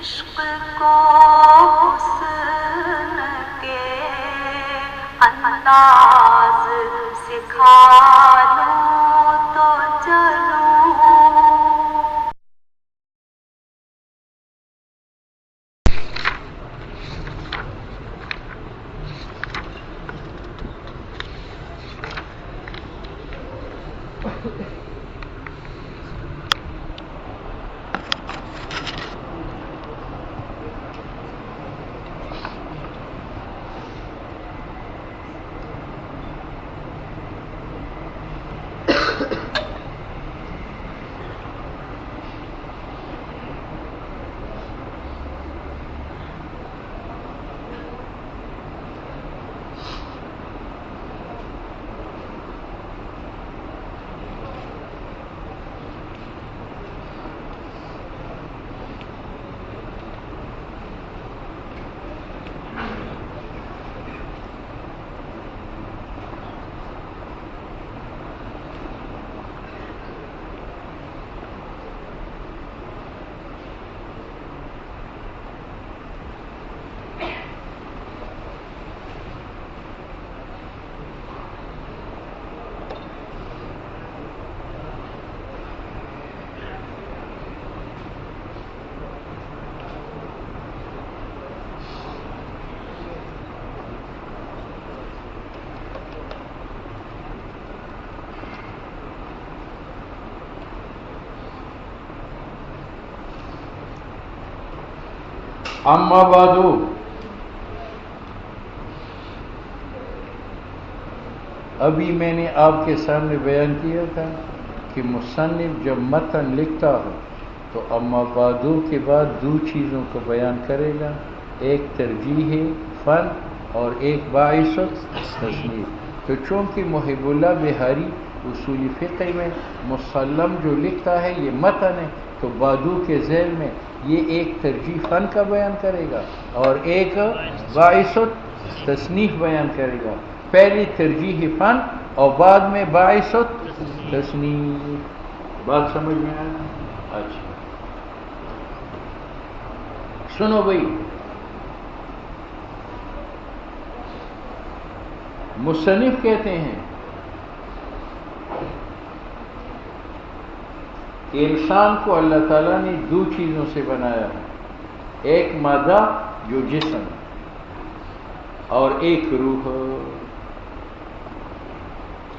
عشق کو حسن کے انداز سکھا لوں تو چلوں. اما بعد، ابھی میں نے آپ کے سامنے بیان کیا تھا کہ مصنف جب متن لکھتا ہو تو اما بعد کے بعد دو چیزوں کو بیان کرے گا، ایک ترجیح فن اور ایک باعث تصنیف. تو چونکہ محب اللہ بہاری اصول فقہ میں مسلم جو لکھتا ہے یہ متن ہے، تو بادو کے ذیل میں یہ ایک ترجیح فن کا بیان کرے گا اور ایک باعث تصنیف بیان کرے گا. پہلی ترجیح فن اور بعد میں باعث تصنیف. بات سمجھ میں آیا؟ اچھا سنو بھائی، مصنف کہتے ہیں کہ انسان کو اللہ تعالیٰ نے دو چیزوں سے بنایا ہے، ایک مادہ جو جسم اور ایک روح.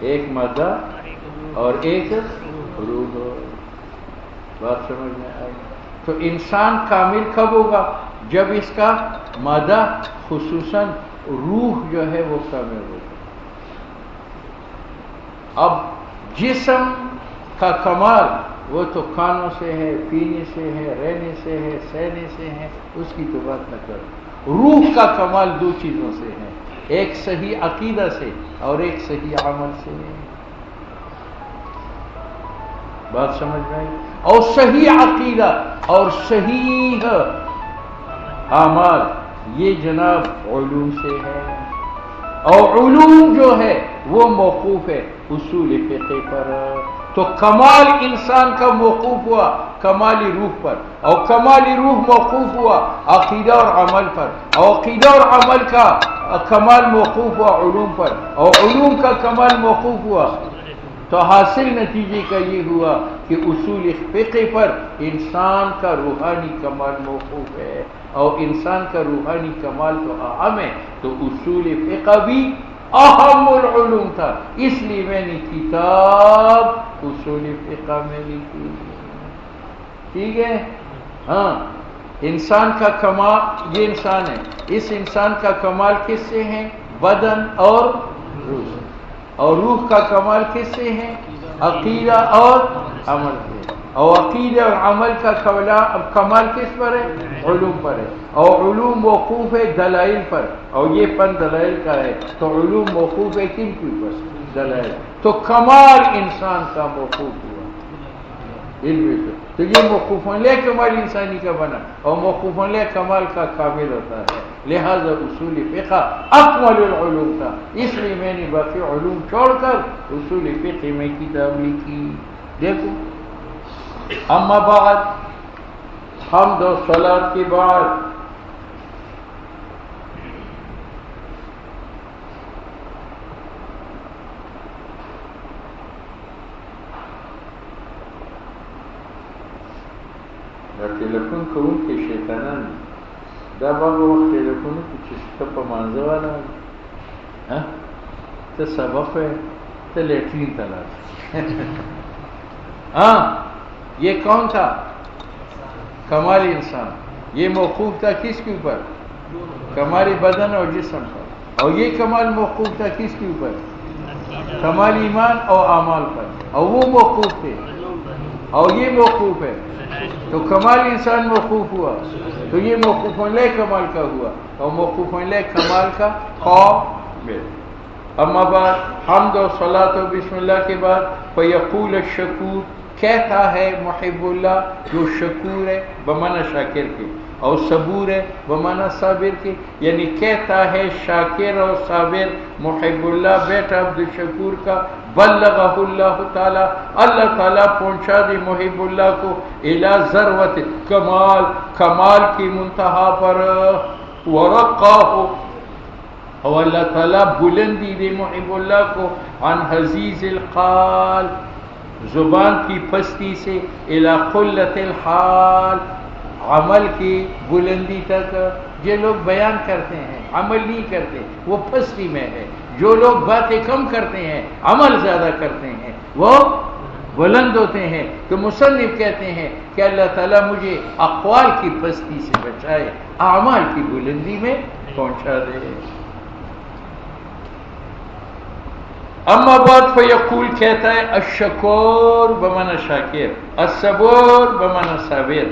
ایک مادہ اور ایک روح. بات سمجھ میں آئی؟ تو انسان کامل کب ہوگا؟ جب اس کا مادہ خصوصاً روح جو ہے وہ کامل ہوگا. اب جسم کا کمال وہ تو کھانوں سے ہے، پینے سے ہے، رہنے سے ہے، سہنے سے ہے، اس کی تو بات نہ کرو. روح کا کمال دو چیزوں سے ہے، ایک صحیح عقیدہ سے اور ایک صحیح عمل سے. بات سمجھ میں آئی؟ اور صحیح عقیدہ اور صحیح اعمال یہ جناب علوم سے ہے، اور علوم جو ہے وہ موقوف ہے اصول فقہ پر. تو کمال انسان کا موقوف ہوا کمالی روح پر، اور کمالی روح موقوف ہوا عقیدہ اور عمل پر، اور عقیدہ اور عمل کا کمال موقوف ہوا علوم پر، اور علوم کا کمال موقوف ہوا. تو حاصل نتیجے کا یہ ہوا کہ اصول فقہ پر انسان کا روحانی کمال موقوف ہے، اور انسان کا روحانی کمال تو اہم ہے. تو اصول فقہ بھی اہم العلوم تھا، اس لیے میں نے کتاب اصول فقہ میں لکھی. ٹھیک ہے؟ ہاں، انسان کا کمال یہ انسان ہے، اس انسان کا کمال کس سے ہے؟ بدن اور روح. اور روح کا کمال کس سے ہے؟ عقیدہ اور عمل سے. اور عقیدہ اور عمل کا کمال کس پر ہے؟ علوم پر ہے. اور علوم موقوف ہے دلائل پر، اور یہ فن دلائل کا ہے. تو علوم موقوف ہے کن کے پر؟ دلائل. تو کمال انسان کا موقوف ہوا علم پر. تو یہ موقوف علیہ کمال انسانی کا بنا، اور موقوف علیہ کمال کا کامل ہوتا ہے. لہذا اصول فقہ اکمل العلوم تھا، اس لیے میں نے باقی علوم چھوڑ کر اصول فقہ میں کتاب لکھی. دیکھو، اما بعد حمد و صلات کے بعد ټلیفون کوونکي شیطانان دا به وخت ټلیفون کې چې ته په مانځه والا ته سبق ہے ته لیٹرین ته لاړ ہاں یہ کون تھا کمالی انسان یہ موقوف تھا کس کے اوپر کمالی بدن اور جسم پر اور یہ کمال موقوف تھا کس کے اوپر کمال ایمان اور اعمال پر اور وہ موقوف تھے اور یہ موقوف ہے تو کمال انسان موقوف ہوا تو یہ موقوف علیہ کمال کا ہوا اور موقوف علیہ کمال کا قابل اما بعد حمد و صلاۃ و بسم اللہ کے بعد فیقول الشکور کہتا ہے محب اللہ جو شکور ہے بمعنی شاکر کے اور صبور ہے بمعنی صابر کے یعنی کہتا ہے شاکر اور صابر محب اللہ بیٹا عبد الشکور کا بلغہ اللہ تعالی اللہ تعالیٰ پہنچا دی محب اللہ کو الی ذروت کمال کمال کی منتہا پر ورقاہ اور اللہ تعالیٰ بلندی دے محب اللہ کو عن حزیز القال زبان کی پستی سے الی قلت الحال عمل کی بلندی تک جو لوگ بیان کرتے ہیں عمل نہیں کرتے وہ پستی میں ہے جو لوگ باتیں کم کرتے ہیں عمل زیادہ کرتے ہیں وہ بلند ہوتے ہیں تو مصنف کہتے ہیں کہ اللہ تعالیٰ مجھے اقوال کی پستی سے بچائے اعمال کی بلندی میں پہنچا دے اما بعد فیقول کہتا ہے الشکور بمعنی شاکر الصبور بمعنی صابر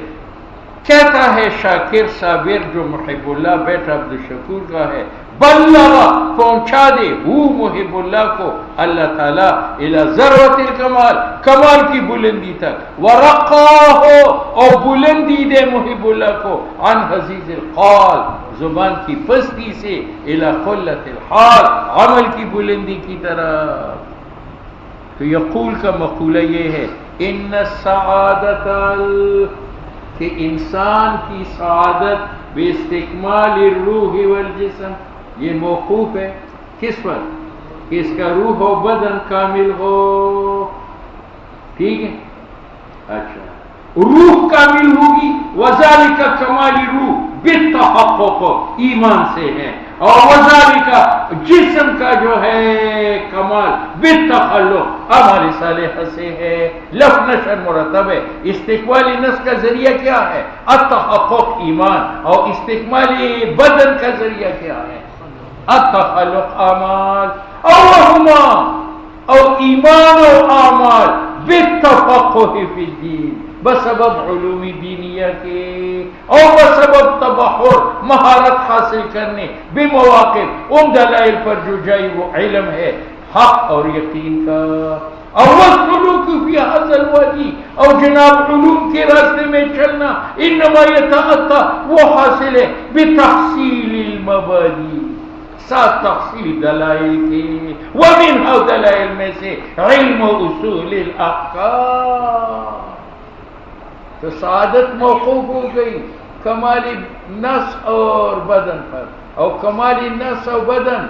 کہتا ہے شاکر صابر جو محب اللہ بیٹا عبد الشکور کا ہے بلغ پہنچا دے ہو محب اللہ کو اللہ تعالیٰ الی ذروت الکمال کمال کی بلندی تک ورقاہ اور بلندی دے محب اللہ کو عن حزیز القال زبان کی پستی سے الی قلت الحال عمل کی بلندی کی طرف تو یقول کا مقولہ یہ ہے ان السعادت کہ انسان کی سعادت باستکمال الروح والجسم یہ موقوف ہے کس پر کہ اس کا روح و بدن کامل ہو ٹھیک ہے اچھا روح کامل ہوگی وذالک کمال روح بالتحقق ایمان سے ہے اور وذالک جسم کا جو ہے کمال بالتخلق اعمال صالحہ سے ہے لف نشر مرتب ہے استقبالی نفس کا ذریعہ کیا ہے التحقق ایمان اور استقبالی بدن کا ذریعہ کیا ہے التخلق اعمال اللہما اور ایمان و اعمال بالتفقہ فی الدین بسبب علوم دینیہ کے اور بسبب تبحر مہارت حاصل کرنے بمواقف ان دلائل پر جو جائی وہ علم ہے حق اور یقین کا اور وسلوک فی هذا الوادی اور جناب علوم کے راستے میں چلنا انما یتعطا وہ حاصل ہے بتحصیل المبادی ساتھ تحصیل دلائل کے ومنها دلائل میں سے علم اصول الاحکام تو سعادت موقوف ہو گئی کمالی نفس اور بدن پر اور کمالی نفس اور بدن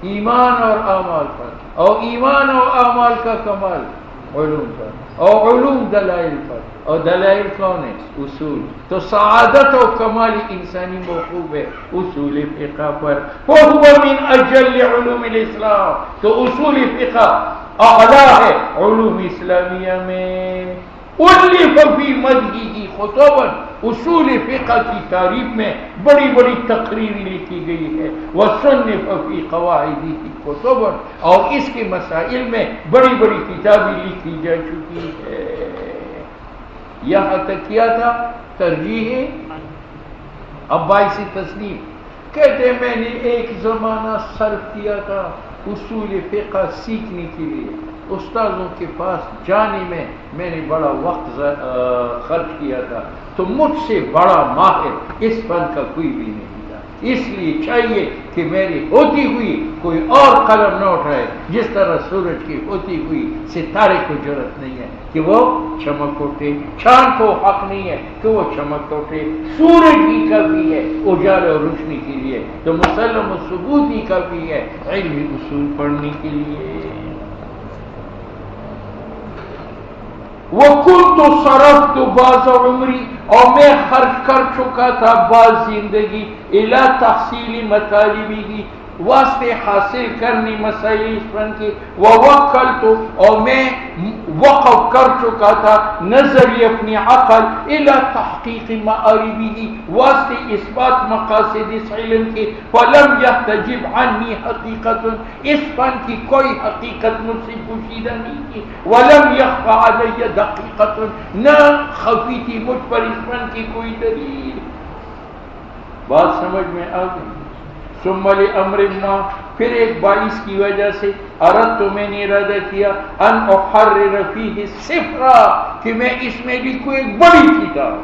ایمان اور اعمال پر اور ایمان اور اعمال کا کمال علوم پر اور علوم دلائل پر اور دلائل کون ہے اصول تو سعادت اور کمالی انسانی موقوف ہے اصول فقہ پر وهو من اجل علوم الاسلام تو اصول فقہ اعلیٰ ہے علوم اسلامیہ میں الف فی مدحہ خطبا اصول فقہ کی تعریف میں بڑی بڑی تقریری لکھی گئی ہے وصنف فی قواعدہ کتبا اور اس کے مسائل میں بڑی بڑی کتابیں لکھی جا چکی ہے یہاں تک کیا تھا ترجیح عباسی تصنیف کہتے میں نے ایک زمانہ صرف کیا تھا اصول فقہ سیکھنے کے لیے استاذوں کے پاس جانے میں نے بڑا وقت خرچ کیا تھا تو مجھ سے بڑا ماہر اس فن کا کوئی بھی نہیں تھا اس لیے چاہیے کہ میری ہوتی ہوئی کوئی اور قلم نہ اٹھائے، جس طرح سورج کی ہوتی ہوئی ستارے کو ضرورت نہیں ہے کہ وہ چمک اٹھے، چاند کو حق نہیں ہے کہ وہ چمک اٹھے، سورج ہی کافی ہے اجالے اور روشنی کے لیے، تو مسلم و ثبوت ہی کافی ہے علمی اصول پڑھنے کے لیے۔ وَكُنْتُ صَرَفْتُ بَعْضَ عُمْرِي، اور میں خرچ کر چکا تھا بعض زندگی إِلَى تَحْصِيلِ مَطَالِبِهِ، واسطے حاصل کرنی مسائل اس فن کی، وَوَكَّلْتُ، اور میں وقف کر چکا تھا نظری اپنی عقل إِلَى تَحْقِيقِ مَآرِبِهِ، واسطے اس بات مقاصد اس علم کی، فَلَمْ يَحْتَجِبْ عَنِّي حَقِيقَةٌ، اس فن کی کوئی حقیقت مجھ سے پوشیدہ نہیں کی، وَلَمْ يَخْفَ عَلَيَّ دَقِيقَةٌ، نہ خفی تھی مجھ پر اس فن کی کوئی دلیل۔ بات سمجھ میں آ گئی؟ ثم لأمر ما، پھر ایک باعث کی وجہ سے، اردت، میں نے ارادہ کیا، ان احرر فیہ سفرا، کہ میں اس میں لکھوں ایک بڑی کتاب،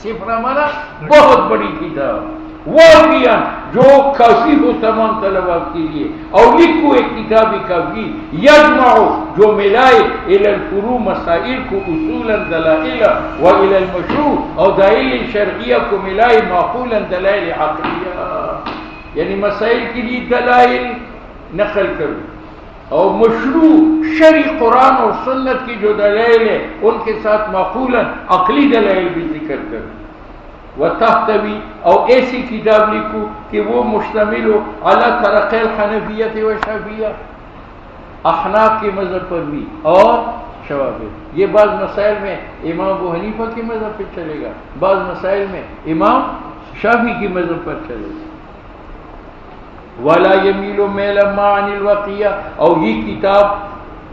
سفرا مانا بہت بڑی کتاب، وافیا، جو کافی ہو تمام طلباء کے لیے، اور لکھوں ایک کتاب کافی، یجمع، جو ملائے الی الفروع، مسائل کو، اصولا دلائل، و الی المشروع، اور دلائل شرعیہ کو ملائے، معقولا دلائل عقلیہ، یعنی مسائل کے لیے دلائل نقل کرو، اور مشروع شرعی قرآن اور سنت کی جو دلائل ہیں ان کے ساتھ معقولا عقلی دلائل بھی ذکر کرو، وتحتوی، اور ایسی کتاب لکھو کہ وہ مشتمل ہو علی ترقی الحنفیت و شافعیہ، احناف کے مذہب پر بھی اور شوافی، یہ بعض مسائل میں امام ابو حنیفہ کے مذہب پر چلے گا، بعض مسائل میں امام شافعی کے مذہب پر چلے گا، ولا یمیل میل ما عن الوقیہ، اور یہ کتاب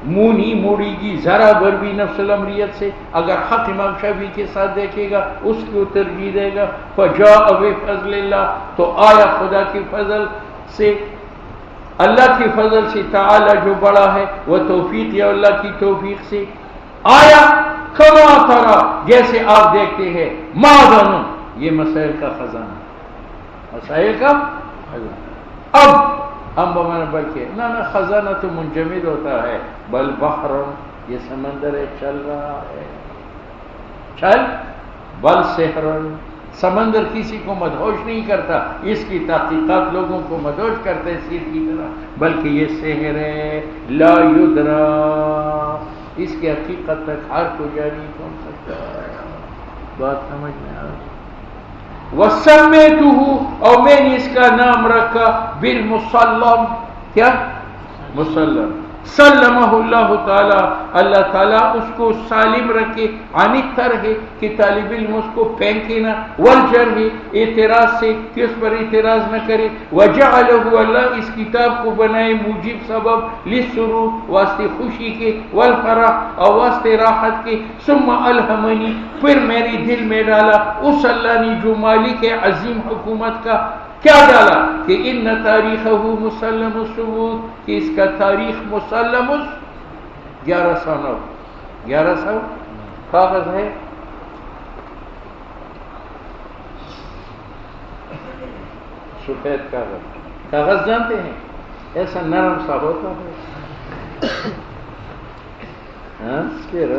منہ نہیں موڑے گی ذرا بھر بھی نفس الامریت سے، اگر حق امام شافعی کے ساتھ دیکھے گا اس کو ترجیح دے گا، فجاء بفضل اللہ، تو آیا خدا کے فضل سے، اللہ کے فضل سے، تعالی جو بڑا ہے، وہ توفیق یا اللہ کی توفیق سے آیا، کما ترا، جیسے آپ دیکھتے ہیں، معدن، یہ مسائل کا خزانہ، مسائل کا خزانہ، اب بمانا بلکہ نہ خزانہ تو منجمد ہوتا ہے، بل بحر، یہ سمندر ہے چل رہا ہے، چل، بل سحر، سمندر کسی کو مدہوش نہیں کرتا، اس کی تحقیقات لوگوں کو مدہوش کرتے ہیں سیر کی طرح، بلکہ یہ سحر ہے، لا یدرا، اس کی حقیقت تک ہر کو جا نہیں پہنچ سکتا، بات سمجھ میں آ رہی؟ وَسَمَّيْتُهُ، اور میں نے اس کا نام رکھا بالمسلم، کیا؟ مسلم، سلمہ اللہ تعالی، اللہ تعالیٰ اس کو سالم رکھے، عن الطرح، کہ طالب علم اس کو پھینکے نہ، والجرح، اعتراض سے کہ اس پر اعتراض نہ کرے، وجعلہ، اللہ اس کتاب کو بنائے موجب سبب، للسرور، واسطے خوشی کے، والفرح، اور واسطے راحت کے، ثم الہمنی، پھر میری دل میں ڈالا، اس اللہ نے جو مالک ہے عظیم حکومت کا، کیا ڈالا کہ ان تاریخہ مسلم الثبوت، کہ اس کا تاریخ مسلم 1109، 1100 کاغذ ہے، سفید کاغذ، کاغذ جانتے ہیں ایسا نرم سا ہوتا ہے، ہاں پھر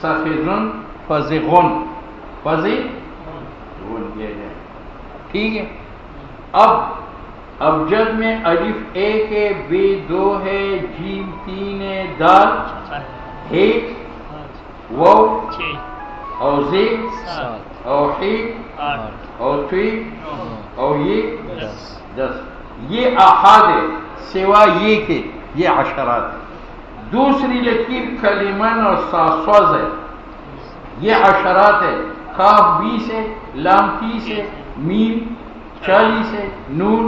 سخزن فزغن یہ ہے. ٹھیک ہے. ابجد میں الف ایک ہے، بے دو ہے، جیم تین ہے، دال ہے، واو اور زی اور ہی اور تھی اور یہ 10. یہ احاد ہے سوا یہ کہ یہ عشرات ہے. دوسری لکیر کلمن اور ساسوز ہے، یہ عشرات ہے. کاف 20 ہے، لام 30 ہے، میم 40 ہے، نون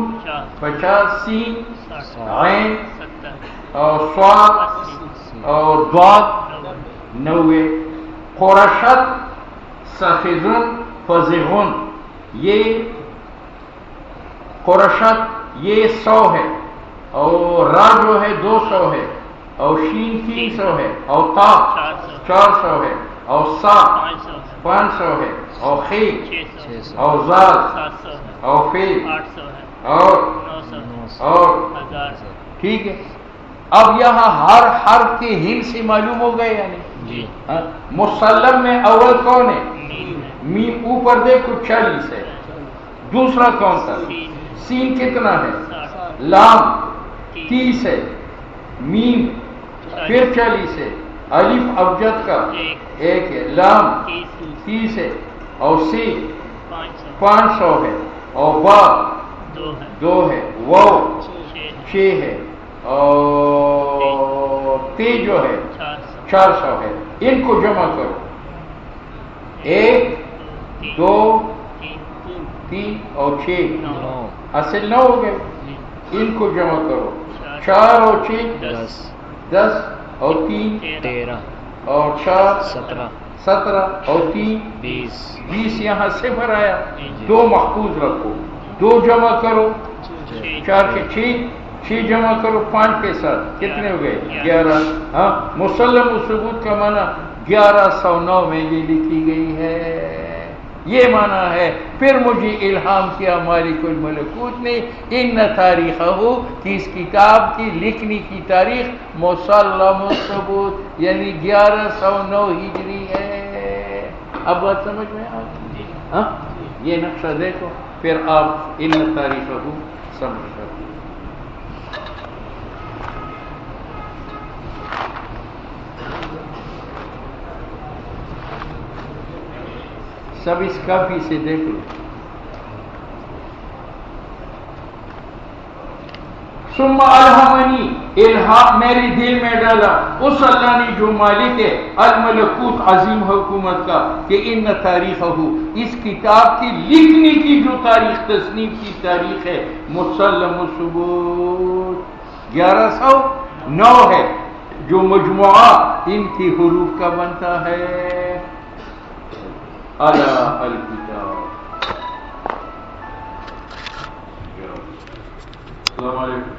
50، سین عین اور صاد اور ضاد 90. قرشت سخزن فزغن، یہ قرشت یہ 100 ہے، اور را جو ہے 200 ہے، اور شین 300 ہے، اور تا 400 ہے، اور سا 500 ہے، اور خی اور زال اور فی اور ٹھیک ہے. اب یہاں ہر حرف کے ہن سے معلوم ہو گئے یعنی جی مسلم میں اول کون ہے؟ میم. اوپر دیکھو 40 ہے. دوسرا کون سا؟ سین کتنا ہے؟ لام 30 ہے، میم پھر 40 ہے، الف ابجد کا 1 ہے، لام 30 ہے، اور سی 500 ہے، اور با 2 ہے، واو 6 ہے، اور تی جو ہے 400 ہے. ان کو جمع کرو، 1 2 3 اور 6 اصل 9 ہو گئے. ان کو جمع کرو، 4 اور 6 10 اور 3 13 اور 4 17 اور 3 20 یہاں صفر آیا. 2 محفوظ رکھو، 2 جمع کرو، 4 کے 6 جمع کرو 5 کے ساتھ کتنے ہو گئے؟ 11. ہاں مسلم و ثبوت کا معنی 1109 میں یہ لکھی گئی ہے. یہ معنی ہے. پھر مجھے الہام کیا مالک الملکوت نے ان تاریخہ کہ اس کتاب کی لکھنے کی تاریخ مسلم الثبوت یعنی 1109 ہجری ہے. اب بات سمجھ میں آ گئی؟ ہاں یہ نقشہ دیکھو پھر آپ ان تاریخہ سمجھ سکتے. سب اس کافی سے دیکھ لو. ثم الہمنی، الہام میرے دل میں ڈالا اس اللہ نے جو مالک ہے الملکوت عظیم حکومت کا کہ ان تاریخہ اس کتاب کی لکھنے کی جو تاریخ تصنیف کی تاریخ ہے مسلم الثبوت 1109 ہے، جو مجموعہ ان کی حروف کا بنتا ہے. اعلیٰ الکتاب. السلام علیکم.